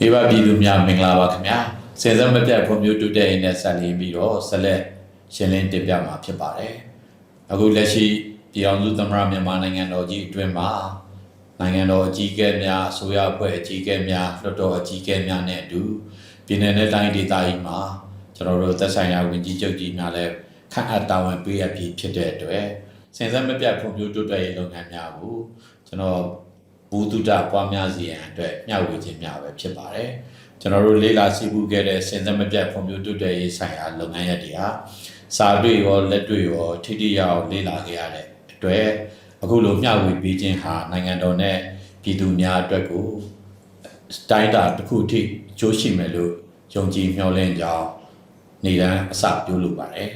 မိဘပြည်သူများမင်္ဂလာပါခင်ဗျာစင်စက်မပြတ်ဖွံ့ဖြိုးတိုးတက်ရေးနဲ့ဆက်လျင်းပြီးတော့ဆက်လက်ရှင်းလင်းတင်ပြမှာဖြစ်ပါတယ်အခုလက်ရှိပြည်အောင်စုသမ္မတမြန်မာနိုင်ငံတော်ကြီးအတွင်းမှာနိုင်ငံတော်အကြီးအကဲများအစိုးရအဖွဲ့အကြီးအကဲများလွှတ်တော်အကြီးအကဲများနဲ့အတူပြည်내နဲ့တိုင်းဒေသကြီးမှာကျွန်တော်တို့သက်ဆိုင်ရာဝန်ကြီးချုပ်ကြီးများလည်းခန့်အပ်တာဝန်ပေးအပ်ပြီးဖြစ်တဲ့အတွက်စင်စက်မပြတ်ဖွံ့ဖြိုးတိုးတက်ရေးလုပ်ငန်းများကိုကျွန်တော်ဘူတုဒပွားများစီရန်အတွက်မျှဝေခြင်းများပဲဖြစ်ပါတယ်ကျွန်တော်တို့လေးလာစီပူခဲ့တဲ့စင်စက်မပြတ်ဖွံ့ဖြိုးတိုးတက်ရေးဆိုင်ရာလုပ်ငန်းရပ်တွေဟာစာတွေ့ရောလက်တွေ့ရောထိထိရောက်လေးလာခဲ့ရတဲ့အတွက်အခုလိုမျှဝေပေးခြင်းဟာနိုင်ငံတော်နဲ့ပြည်သူများအတွက်ကိုတိုင်းတာတစ်ခုထိကျိုးရှိမယ်လို့ယုံကြည်မျှော်လင့်ကြောင်းနေတန်းအစပြုလုပ်ပါတယ်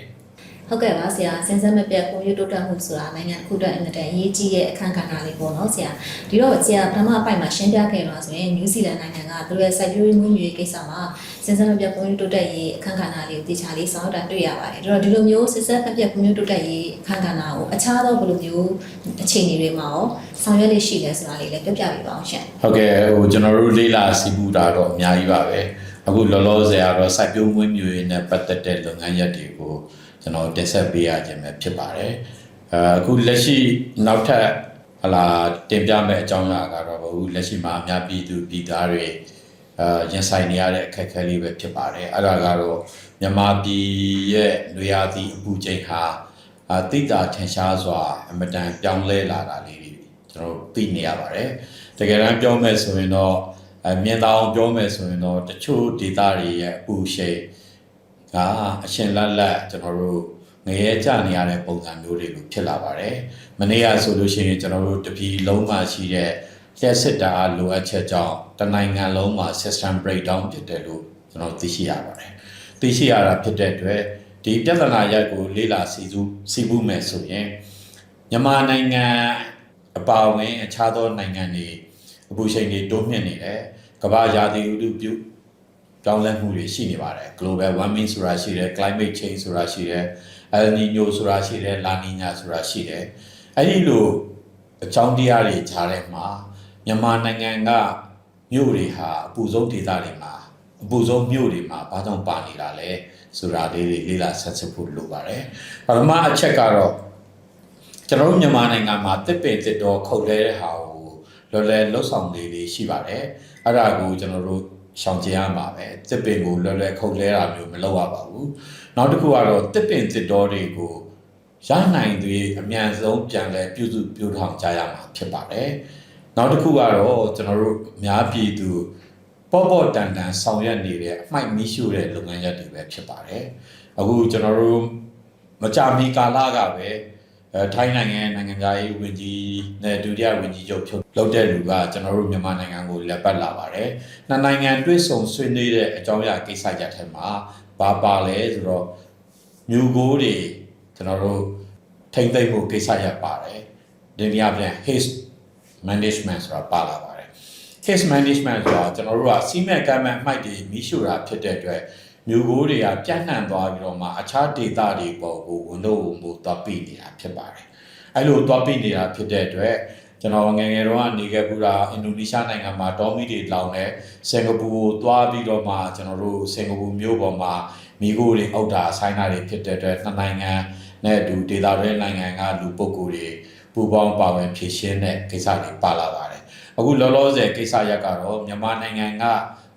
ဟုတ်ကဲ့ပါဆရာစင်စက်မပြတ်ကိုရွတ်တိုးတက်မှုဆိုတာနိုင်ငံတစ်ခုအတွက်အင်မတန်အရေးကြီးတဲ့အခန်းကဏ္ဍလေးပေါ့နော်ဆရာဒီတော့ဆရာပထမအပိုင်မှာရှင်းပြခဲ့တော့ဆိုရင်နယူးဇီလန်နိုင်ငံကသူရဲ့စိုက်ပျိုးရေးမွေးမြူရေးကိစ္စမှာစင်စက်မပြတ်ကိုရွတ်တိုးတက်ရေးအခန်းကဏ္ဍလေးကိုတေချာလေးဆောင်ရွက်တာတွေ့ရပါတယ်ဒါတော့ဒီလိုမျိုးစင်စက်မပြတ်ကိုရွတ်တိုးတက်ရေးအခန်းကဏ္ဍကိုအခြားသောဘယ်လိုမျိုးအခြေအနေတွေမှာရောဆောင်ရွက်လေးရှိလဲဆိုတာလေးလည်းပြောပြပေးပါအောင်ရှင်ဟုတ်ကဲ့ကျွန်တော်တို့လေးလာစီပူတာတော့အများကြီးပါပဲအခုလောလောဆယ်ကတော့စိုက်ပျိုးမွေးမြူရေးနဲ့ပတ်သက်တဲ့လုပ်ငန်းရပ်တွေကိုကျွန်တော်တက်ဆက်ပေးရခြင်းပဲဖြစ်ပါတယ်အခုလက်ရှိနောက်ထပ်တင်ပြမယ့်အကြောင်းအရာကတော့အခုလက်ရှိမှာအများပြည်သူပြည်သားတွေရင်ဆိုင်နေရတဲ့အခက်အခဲလေးပဲဖြစ်ပါတယ်အဲ့ဒါကတော့မြန်မာပြည်ရဲ့နေရာသည့်အပူချိန်ဟာတိတာထင်ရှားစွာအမတန်ပြောင်းလဲလာတာလေးတွေကျွန်တော်သိနေရပါတယ်တကယ်တမ်းပြောမယ်ဆိုရင်တော့မြင်သာအောင်ပြောမယ်ဆိုရင်တော့တချို့ဒေသတွေရဲ့အပူချိန်ကအရှင်လက်ကျွန်တော်တို့ငရဲကြနေရတဲ့ပုံစံမျိုးတွေလိုဖြစ်လာပါတယ်။မနေ့ကဆိုလို့ရှိရင်ကျွန်တော်တို့တပြည်လုံးမှာရှိတဲ့လက်စစ်တာအားလိုအပ်ချက်ကြောင့်တနိုင်ငံလုံးမှာ system breakdown ဖြစ်တယ်လို့ကျွန်တော်သိရှိရပါတယ်။သိရှိရတာဖြစ်တဲ့အတွက်ဒီပြဿနာရပ်ကိုလေ့လာစီပူးမယ်ဆိုရင်မြန်မာနိုင်ငံအပါအဝင်အခြားသောနိုင်ငံတွေအပူချိန်တွေတိုးမြင့်နေတယ်။ကမ္ဘာရာသီဥတုပြောင်းလဲမှုတွေရှိနေပါတယ် global warming ဆိုတာရှိတယ် climate change ဆိုတာရှိတယ် El Niño ဆိုတာရှိတယ် La Niña ဆိုတာရှိတယ်အဲ့ဒီလိုအကြောင်းတရားတွေကြားထဲမှာမြန်မာနိုင်ငံကမြို့တွေဟာအပူဆုံးဒေသတွေမှာအပူဆုံးမြို့တွေမှာဘာကြောင့်ပါနေတာလဲဆိုတာလေးတွေလေ့လာဆက်စစ်ဖို့လိုပါတယ်ပထမအချက်ကတော့ကျွန်တော်တို့မြန်မာနိုင်ငံမှာတစ်ပင်တစ်တော်ခုတ်လဲတဲ့ဟာကိုလော်လဲလှုပ်ဆောင်လေးတွေရှိပါတယ်အဲ့ဒါကိုကျွန်တော်တို့ရှောင်ကျဉ်ရမှာပဲတစ်ပင်ကိုလွယ်လွယ်ခုတ်လဲတာမျိုးမလုပ်ရပါဘူးနောက်တစ်ခုကတော့တစ်ပင်တစ်တော်တွေကိုရနိုင်သေးအမြန်ဆုံးပြန်လဲပြုစုပြောင်းထောင်ကြရမှာဖြစ်ပါတယ်နောက်တစ်ခုကတော့ကျွန်တော်တို့အများပြည်သူပေါ့တန်ဆောင်ရွက်နေတဲ့အမိုက်မီးရှို့တဲ့လုပ်ငန်းရပ်တွေပဲဖြစ်ပါတယ်အခုကျွန်တော်တို့မကြာမီကာလကပဲထိုင်းနိုင်ငံသားရေးဝန်ကြီးနဲ့ဒုတိယဝန်ကြီးချုပ်လုပ်တဲ့လူကကျွန်တော်တို့မြန်မာနိုင်ငံကိုလက်ပတ်လာပါတယ်။နှစ်နိုင်ငံတွဲဆုံဆွေးနွေးတဲ့အကြောင်းအရာကိစ္စကြတဲ့မှာဘာပါလဲဆိုတော့မြို့ကိုးတွေကျွန်တော်တို့ထိမ့်သိမ့်မှုကိစ္စရပ်ပါတယ်။ဒီနေရာပြန် haze management ဆိုတာပါလာပါတယ်။ haze management ဆိုတာကျွန်တော်တို့ကစီးမဲ့ကမ်းမဲ့အမိုက်တွေမီးရှို့တာဖြစ်တဲ့အတွက်မြို့ကိုးတွေကပြန့်နှံ့သွားပြီးတော့မှအခြားဒေသတွေပေါ်ကိုဝန်တော့မှုသွားပြီးနေတာဖြစ်ပါတယ်။အဲ့လိုသွားပြီးနေတာဖြစ်တဲ့အတွက်ကျွန်တော်ငယ်ငယ်တုန်းကနေခဲ့ဘူးတာအင်ဒိုနီးရှားနိုင်ငံမှာတောမီတွေလောင်နေစင်ကာပူကိုသွားပြီးတော့မှကျွန်တော်တို့စင်ကာပူမြို့ပေါ်မှာမိခိုးတွေအောက်တာဆိုင်တာတွေဖြစ်တဲ့အတွက်နှစ်နိုင်ငံနဲ့အတူဒေသတွင်းနိုင်ငံကလူပုဂ္ဂိုလ်တွေပူးပေါင်းပါဝင်ဖြည့်ရှင်းတဲ့ကိစ္စတွေပါလာပါတယ်။အခုလောလောဆယ်ကိစ္စရပ်ကတော့မြန်မာနိုင်ငံက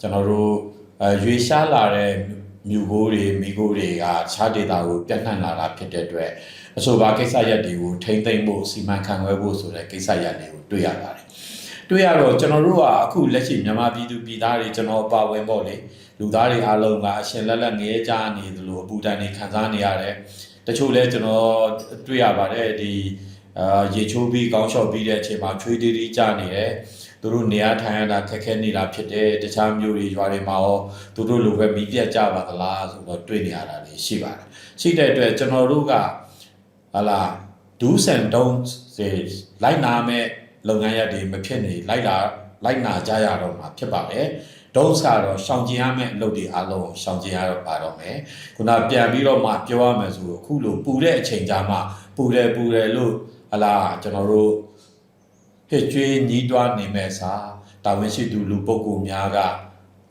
ကျွန်တော်တို့ရွေရှားလာတဲ့မြို့ကိုးတွေမိခိုးတွေကခြားဒေသကိုပြန့်နှံ့လာတာဖြစ်တဲ့အတွက်အဆိုပါကိစ္စရပ်တွေကိုထိမ့်သိမ့်ဖို့စီမံခန့်ခွဲဖို့ဆိုတဲ့ကိစ္စရပ်တွေကိုတွေ့ရပါတယ်။တွေ့ရတော့ကျွန်တော်တို့ကအခုလက်ရှိမြန်မာပြည်သူပြည်သားတွေကျွန်တော်ပါဝင်ပေါ့လေလူသားတွေအားလုံးကအရှင်လက်ငရဲကြနေသလိုအပူဒဏ်တွေခံစားနေရတယ်။တချို့လဲကျွန်တော်တွေ့ရပါတယ်ဒီရေချိုးပြီးကောင်းလျှော့ပြီးတဲ့အချိန်မှာချွေးတီးတီးကြနေတယ်။သူတို့နေရာထိုင်ရတာခက်ခဲနေတာဖြစ်တယ်တခြားမျိုးတွေရွာတွေမှာရောသူတို့လိုပဲမီးပြတ်ကြပါသလားဆိုတော့တွေ့နေရတာတွေရှိပါတယ်ရှိတဲ့အတွက်ကျွန်တော်တို့ကdo's and don'ts လိုက်နာမဲ့လုပ်ငန်းရပ်တွေမဖြစ်နေလိုက်နာကြရတော့မှာဖြစ်ပါတယ် don'ts ကတော့ရှောင်ကျဉ်ရမယ့်အလုပ်တွေအားလုံးရှောင်ကျဉ်ရတော့ပါတော့မယ်ခုနပြန်ပြီးတော့မှပြောရမယ်ဆိုအခုလိုပူတဲ့အချိန်ကြာမှပူတယ်လို့ကျွန်တော်တို့ဟစ်ကျွေးညီးတွားနေမဲ့စာတာဝန်ရှိသူလူပုဂ္ဂိုလ်များက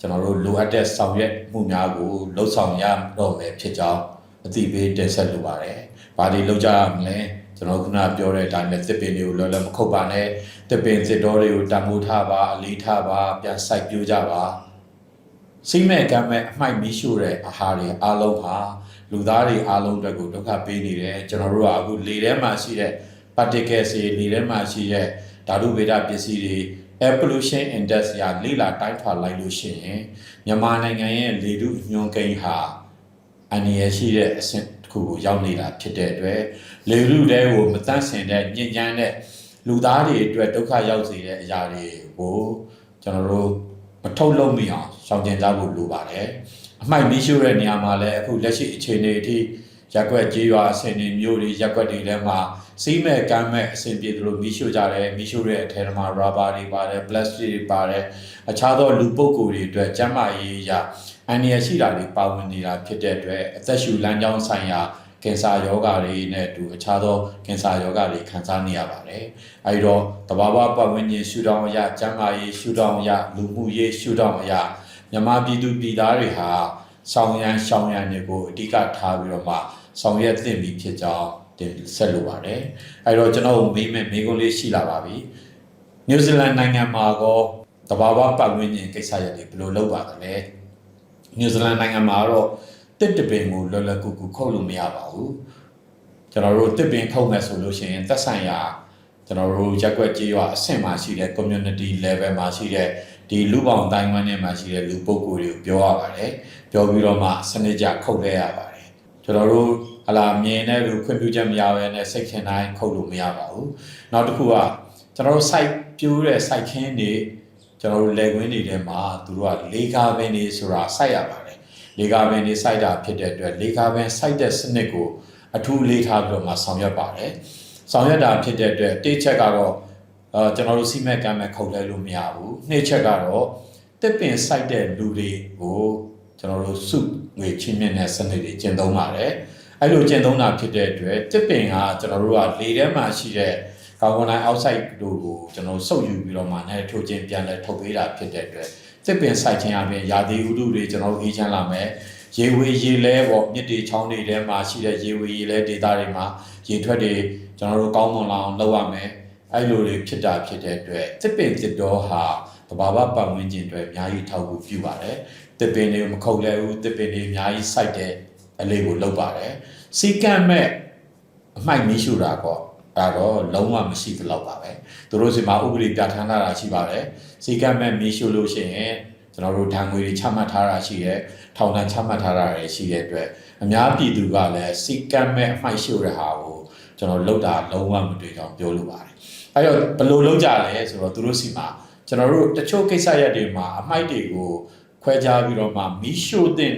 ကျွန်တော်တို့လိုအပ်တဲ့ဆောင်ရွက်မှုများကိုလှုပ်ဆောင်ရတော့မယ်ဖြစ်ကြောင်းအသိပေးတင်ဆက်လိုပါတယ်။ဘာတွေလုပ်ကြရမလဲကျွန်တော်ခုနပြောတဲ့အတိုင်းပဲတစ်ပင်တွေကိုလောလောမခုတ်ပါနဲ့တစ်ပင်စစ်တော်တွေကိုတံမိုးထားပါအလေးထားပါပြန်စိုက်ပျိုးကြပါစိတ်မဲ့ကမ်းမဲ့အမိုက်မီးရှို့တဲ့အာဟာရတွေအားလုံးဟာလူသားတွေအားလုံးအတွက်ကိုဒုက္ခပေးနေတယ်ကျွန်တော်တို့ကအခုလေထဲမှာရှိတဲ့ particles တွေလေထဲမှာရှိတဲ့ဓာတုဗေဒပစ္စည်းတွေ air pollution index ရလေ့လာတိုင်းထွာလိုက်လို့ရှိရင်မြန်မာနိုင်ငံရဲ့လေထုညွှန်းကိန်းဟာအနည်းရရှိတဲ့အဆင့်တစ်ခုကိုရောက်နေတာဖြစ်တဲ့အတွက်လေထုတွေကိုမတန့်စင်တဲ့ညဉ့်ညမ်းတဲ့လူသားတွေအတွက်ဒုက္ခရောက်စေတဲ့အရာတွေကိုကျွန်တော်တို့မထုတ်လုပ်မိအောင်ရှောင်ကျဉ်ကြဖို့လိုပါတယ်အမိုက်မီးရှို့တဲ့နေရာမှာလည်းအခုလက်ရှိအခြေအနေအထိရက်ွက်ကြေးရွာအဆင်တွေမျိုးတွေရက်ွက်တွေထဲမှာစီးမဲ့ကမ်းမဲ့အဆင်ပြေသလိုမီးရှို့ကြတယ်မီးရှို့တဲ့အထဲမှာ rubber တွေပါတယ် plastic တွေပါတယ်အခြားသောလူပုဂ္ဂိုလ်တွေအတွက်ကျန်းမာရေးအရာအန္တရာယ်ရှိတာတွေပါဝင်နေတာဖြစ်တဲ့အတွက်အသက်ရှူလမ်းကြောင်းဆိုင်ရာကင်ဆာရောဂါတွေနဲ့အတူအခြားသောကင်ဆာရောဂါတွေခံစားနေရပါတယ်။အဲဒီတော့တဘာဝပတ်ဝန်းကျင်ရှုထောင့်အရာကျန်းမာရေးရှုထောင့်အရာလူမှုရေးရှုထောင့်အရာမြန်မာပြည်သူပြည်သားတွေဟာဆောင်ရန်တွေကိုအဓိကထားပြီးတော့မှဆောင်ရွက်သင့်ပြီဖြစ်ကြောင်းတင်ဆက်လိုပါတယ်။အဲဒီတော့ကျွန်တော်မေးခွန်းလေးရှိလာပါပြီ။နယူးဇီလန်နိုင်ငံမှာကောတဘာဝပတ်ဝန်းကျင်ကိစ္စရပ်တွေဘယ်လိုလုပ်ပါသလဲ။နယူးဇီလန်နိုင်ငံမှာတော့တစ်တပင်ကိုလော်လကူကူခုတ်လို့မရပါဘူးကျွန်တော်တို့တစ်ပင်ခုတ်မယ်ဆိုလို့ရှိရင်သက်ဆိုင်ရာကျွန်တော်တို့ရက်ွက်ကြေးရွာအဆင့်မှာရှိတဲ့ community level မှာရှိတဲ့ဒီလူပေါင်းတိုင်းဝန်းထဲမှာရှိတဲ့လူပုဂ္ဂိုလ်တွေကိုပြောရပါတယ်ပြောပြီးတော့မှစနစ်ကြခုတ်လဲရပါတယ်ကျွန်တော်တို့ဟလာမြင်တဲ့လူခွင့်ပြုချက်မရဘဲနဲ့စိတ်ခင်တိုင်းခုတ်လို့မရပါဘူးနောက်တစ်ခုကကျွန်တော်တို့ site ပြိုးတဲ့ site ခင်းတွေကျွန်တော်တို့လယ်ကွင်းတွေထဲမှာသူတို့ကလေကာပင်တွေဆိုတာစိုက်ရပါတယ်လေကာပင်တွေစိုက်တာဖြစ်တဲ့အတွက်လေကာပင်စိုက်တဲ့စနစ်ကိုအထူးလေးထားပြီးတော့မှဆောင်ရွက်ပါတယ်ဆောင်ရွက်တာဖြစ်တဲ့အတွက်တစ်ချက်ကတော့ကျွန်တော်တို့စီမံကမ်းမဲ့ခုတ်လဲလို့မရဘူးနှစ်ချက်ကတော့တစ်ပင်စိုက်တဲ့လူတွေကိုကျွန်တော်တို့စုငွေချင်းမြင့်တဲ့စနစ်တွေကျင့်သုံးပါတယ်အဲ့လိုကျင့်သုံးတာဖြစ်တဲ့အတွက်တစ်ပင်ကကျွန်တော်တို့ကလေထဲမှာရှိတဲ့ကာဗွန်ဒိုင်အောက်ဆိုက်တို့ကိုကျွန်တော်စုပ်ယူပြီးတော့မှနဲ့ထိုးချင်းပြန်လဲထုတ်ပေးတာဖြစ်တဲ့အတွက်တစ်ပင်စိုက်ခြင်းအပြင်ရာသီဥတုတွေကျွန်တော်တို့အေးချမ်းလာမယ်ရေဝေရေလဲပေါ့မြစ်တွေချောင်းတွေထဲမှာရှိတဲ့ရေဝေရေလဲဒေသတွေမှာရေထွက်တွေကျွန်တော်တို့ကောင်းမွန်လာအောင်လုပ်ရမယ်အဲ့လိုတွေဖြစ်တာဖြစ်တဲ့အတွက်တစ်ပင်တစ်တော်ဟာတဘာဝပတ်ဝန်းကျင်တွေအများကြီးထောက်ကူပြုပါတယ်တစ်ပင်တွေမခုတ်လဲဘူးတစ်ပင်တွေအများကြီးစိုက်တဲ့အလေးကိုလုပ်ပါတယ်စီကံမဲ့အမိုက်မီးရှို့တာကောဒါတော့လုံးဝမရှိသလောက်ပါပဲသူတို့စီမှာဥပဒေပြဋ္ဌာန်းတာရှိပါတယ်စီကံမဲ့မီးရှို့လို့ရှိရင်ကျွန်တော်တို့ဓာတ်ငွေတွေချမှတ်ထားတာရှိတယ်ထောင်ဒဏ်ချမှတ်ထားတာတွေရှိတဲ့အတွက်အများပြည်သူကလည်းစီကံမဲ့အမိုက်ရှို့တဲ့ဟာကိုကျွန်တော်လုပ်တာလုံးဝမတွေ့ကြောင်းပြောလိုပါတယ်အဲတော့ဘယ်လိုလုပ်ကြလဲဆိုတော့သူတို့စီမှာကျွန်တော်တို့တချို့ကိစ္စရပ်တွေမှာအမိုက်တွေကိုခွဲခြားပြီးတော့မှမီးရှို့တဲ့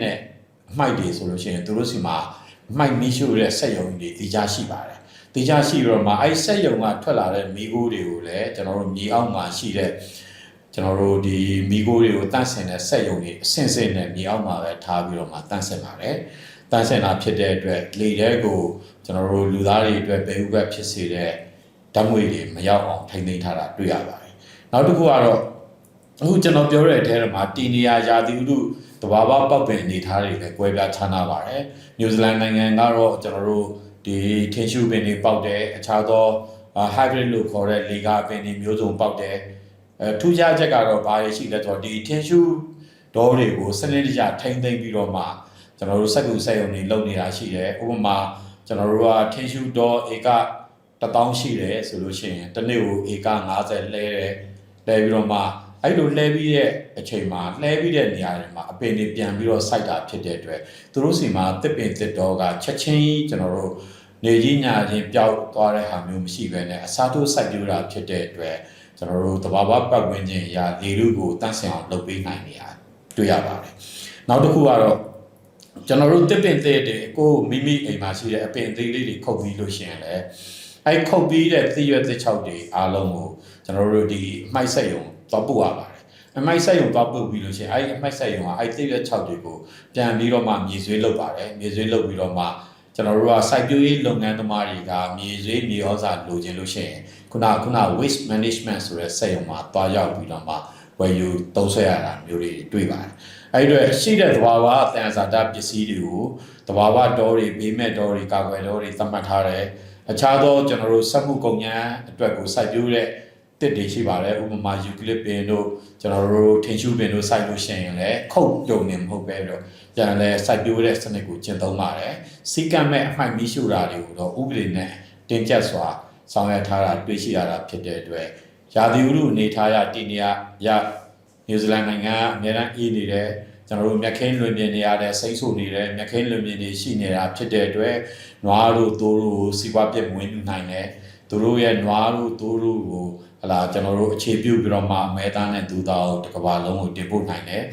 အမိုက်တွေဆိုလို့ရှိရင်သူတို့စီမှာအမိုက်မီးရှို့တဲ့စက်ရုံတွေတည်ကြရှိပါတယ်တည်ကြရှိပြီးတော့မှအဲစက်ရုံကထွက်လာတဲ့မီးခိုးတွေကိုလည်းကျွန်တော်တို့မြေအောက်မှာရှိတဲ့ကျွန်တော်တို့ဒီမီးခိုးတွေကိုတန့်စင်တဲ့စက်ရုံတွေအဆင့်ဆင့်နဲ့မြေအောက်မှာပဲထားပြီးတော့မှတန့်စင်ပါတယ်တန့်စင်တာဖြစ်တဲ့အတွက်လေထဲကိုကျွန်တော်တို့လူသားတွေအတွက်ဘယ်ဥပ္ပဖြစ်စေတဲ့ဓာတ်ငွေတွေမရောက်အောင်ထိန်းသိမ်းထားတာတွေ့ရပါတယ်နောက်တစ်ခုကတော့အခုကျွန်တော်ပြောတဲ့အထဲမှာတီနီယာယာသီဥတုတဘာဝပောက်ပင်အနေထားတွေလည်းကွဲပြားခြားနားပါတယ်နယူးဇီလန်နိုင်ငံကတော့ကျွန်တော်တို့ဒီထင်းရှူပင်တွေပေါက်တယ်အခြားသော hybrid လို့ခေါ်တဲ့လေကာပင်တွေမျိုးစုံပေါက်တယ်ထူးခြားချက်ကတော့ဘာတွေရှိလဲဆိုတော့ဒီထင်းရှူဒေါတွေကိုစနစ်တကျထိန်းသိမ်းပြီးတော့မှကျွန်တော်တို့စက်ကူစက်ရုံတွေလုပ်နေတာရှိတယ်ဥပမာကျွန်တော်တို့ကထင်းရှူဒေါဧက1000ရှိတယ်ဆိုလို့ရှိရင်တစ်နေ့ကိုဧက50လဲတယ်လဲပြီးတော့မှအဲ့လိုလဲပြီးတဲ့အချိန်မှာလဲပြီးတဲ့နေရာတွေမှာအပင်တွေပြန်ပြီးတော့စိုက်တာဖြစ်တဲ့အတွက်သူတို့စီမှာတစ်ပင်တစ်တော်ကချက်ချင်းကျွန်တော်တို့နေကြီးညာချင်းပျောက်သွားတဲ့ဟာမျိုးမရှိဘဲနဲ့အစားထိုးစိုက်ပျိုးတာဖြစ်တဲ့အတွက်ကျွန်တော်တို့တဘာဝပတ်ဝန်းကျင်အရာလေလူကိုတန့်စင်အောင်လုပ်ပေးနိုင်နေတာတွေ့ရပါတယ်နောက်တစ်ခုကတော့ကျွန်တော်တို့တစ်ပင်သေးတွေကိုမိမိအိမ်မှာရှိတဲ့အပင်သေးလေးတွေခုတ်ပြီးလို့ရှိရင်လည်းအဲ့ခုတ်ပြီးတဲ့သီးရွက်သစ်ချောက်တွေအားလုံးကိုကျွန်တော်တို့ဒီအမိုက်ဆက်ရုံသွားပို့ရပါတယ်အမိုက်ဆက်ရုံသွားပို့ပြီးလို့ရှိရင်အဲ့အမိုက်ဆက်ရုံကအဲ့သီးရွက်ချောက်တွေကိုပြန်ပြီးတော့မှမြေဆွေးလုပ်ပါတယ်မြေဆွေးလုပ်ပြီးတော့မှကျွန်တော်တို့ကစိုက်ပျိုးရေးလုပ်ငန်းသမားတွေကမြေဆွေးမြေဩဇာလိုချင်လို့ရှိရင်ခုန waste management ဆိုတဲ့စက်ရုံမှာတွားရောက်ပြီးတော့မှ ဝယ်ယူသုံးဆွဲရတာမျိုးတွေတွေ့ပါတယ်အဲ့ဒီတော့ရှိတဲ့သဘာဝအတန်ဇာတပစ္စည်းတွေကိုသဘာဝတောတွေဘေးမဲ့တောတွေကာကွယ်တောတွေသတ်မှတ်ထားတယ်အခြားသောကျွန်တော်တို့စက်မှုကုန်ညာအတွက်ကိုစိုက်ပျိုးတဲ့တစ်တွေရှိပါတယ်ဥပမာယူကလစ်ပင်တို့ကျွန်တော်တို့ထင်ရှုပင်တို့စိုက်လို့ရှိရင်လည်းခုတ်ပြုံနေမဟုတ်ပဲတော့ကျန်လည်းစိုက်ပျိုးတဲ့စနစ်ကိုကျင့်သုံးပါတယ်စီကံမဲ့အမှိုက်မီးရှို့တာတွေကိုတော့ဥပဒေနဲ့တင်ကျပ်စွာဆောင်ရွက်ထားတာတွေ့ရှိရတာဖြစ်တဲ့အတွက်ရာသီဥတုအနေထားရတည်နေရနယူးဇီလန်နိုင်ငံအများအားအေးနေတယ်ကျွန်တော်တို့မြက်ခင်းလွင်ပြင်နေရတဲ့စိတ်ဆို့နေတယ်မြက်ခင်းလွင်ပြင်တွေရှိနေတာဖြစ်တဲ့အတွက်နွားတို့သိုးတို့စီးပွားပြည့်ဝင်နိုင်တယ်သူတို့ရဲ့နွားတို့သိုးတို့ကိုဟလာကျွန်တော်တို့အခြေပြုပြီးတော့မှအမဲသားနဲ့ဒူသားကိုတစ်ကမ္ဘာလုံးကိုတင်ပို့နိုင်တယ်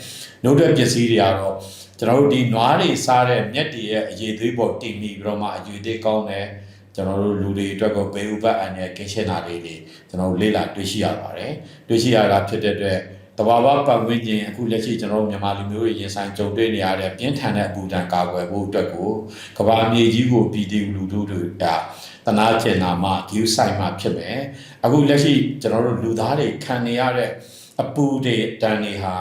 နှုတ်တဲ့ပစ္စည်းတွေကတော့ကျွန်တော်တို့ဒီနွားတွေစားတဲ့မြက်တွေရဲ့အရေးသွေးပေါ်တင်ပြီးတော့မှအရေးသွေးကောင်းတယ်ကျွန်တော်တို့လူတွေအတွက်ကိုဘေးဥပတ်အန္တရာယ်ကင်းရှင်းတာတွေကျွန်တော်တို့လေ့လာတွေ့ရှိရပါတယ်တွေ့ရှိရတာဖြစ်တဲ့အတွက်တဘာဝပတ်ဝန်းကျင်အခုလက်ရှိကျွန်တော်တို့မြန်မာလူမျိုးတွေရင်ဆိုင်ကြုံတွေ့နေရတဲ့ပြင်းထန်တဲ့အပူဒဏ်ကာကွယ်ဖို့အတွက်ကိုကမ္ဘာမြေကြီးကိုပြည်သူလူထုတို့ကတနာကျင်နာမှဂယူဆိုင်မှဖြစ်မယ်အခုလက်ရှိကျွန်တော်တို့လူသားတွေခံနေရတဲ့အပူတွေတန်တွေဟာ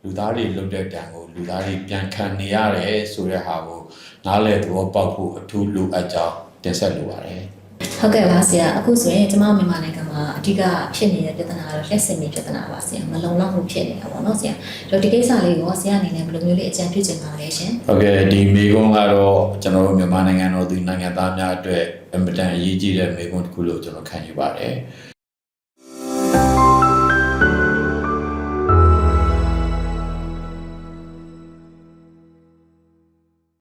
လူသားတွေလုပ်တဲ့တန်ကိုလူသားတွေပြန်ခံနေရတယ်ဆိုတဲ့ဟာကိုနားလည်သဘောပေါက်ဖို့အထူးလိုအပ်ကြောင်းတင်ဆက်လိုပါတယ်ဟုတ်ကဲ့ပါဆရာအခုဆိုရင်ကျွန်မမြန်မာနိုင်ငံမှာအဓိကဖြစ်နေတဲ့ပြဿနာကတော့လက်စင်တွေပြဿနာပါဆရာမလုံလောက်မှုဖြစ်နေတာပေါ့နော်ဆရာတော့ဒီကိစ္စလေးကိုဆရာအနေနဲ့ဘယ်လိုမျိုးလေးအကြံပြုချင်ပါလဲရှင်ဟုတ်ကဲ့ဒီမေကွန်းကတော့ကျွန်တော်တို့မြန်မာနိုင်ငံတော်သူနိုင်ငံသားများအတွက်အင်မတန်အရေးကြီးတဲ့မေကွန်းတစ်ခုလို့ကျွန်တော်ခံယူပါတယ်